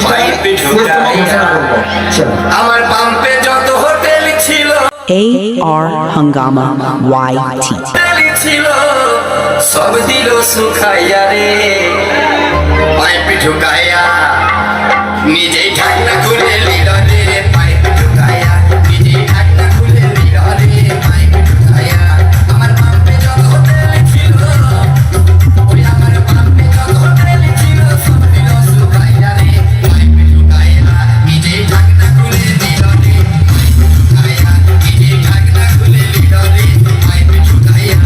পাইপে ঢুকাইয়া আমার পাম্পে যত হোটেল ছিল AR Hungama YT ছিল সব দিল সুখাইয়া রে পাইপে ঢুকাইয়া নিজেই ঢাকনা খুলে নিল রে পাইপে ঢুকাইয়া নিজেই ঢাকনা খুলে নিল রে পাইপে ঢুকাইয়া আমার পাম্পে যত হোটেল ছিল ওই আমার পাম্পে যত হোটেল ছিল সব দিল সুখাইয়া রে পাইপে ঢুকাইয়া নিজেই ঢাকনা খুলে নিল রে পাইপে ঢুকাইয়া নিজেই ঢাকনা খুলে নিল রে পাইপে ঢুকাইয়া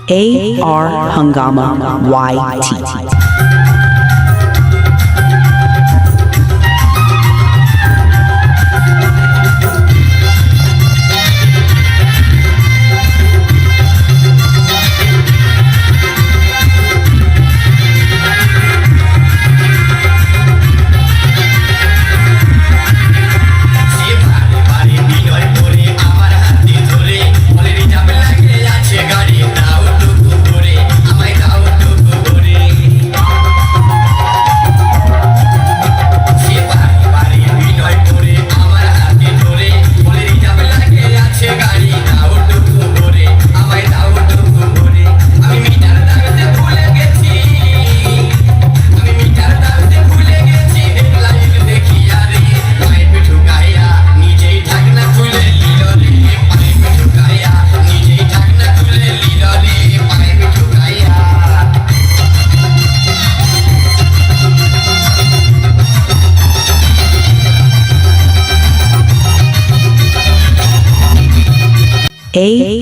AR Hungama YT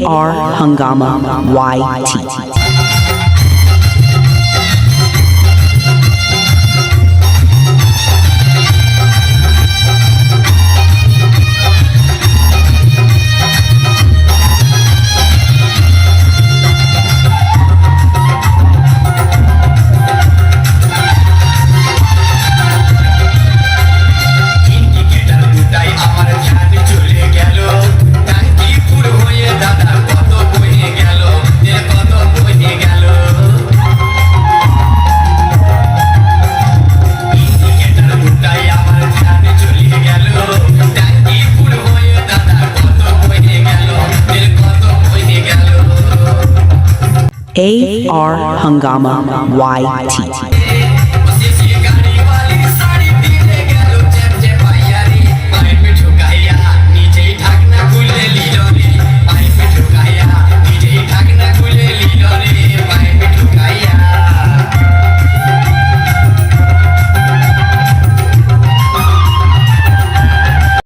AR Hungama YT AR Hungama YT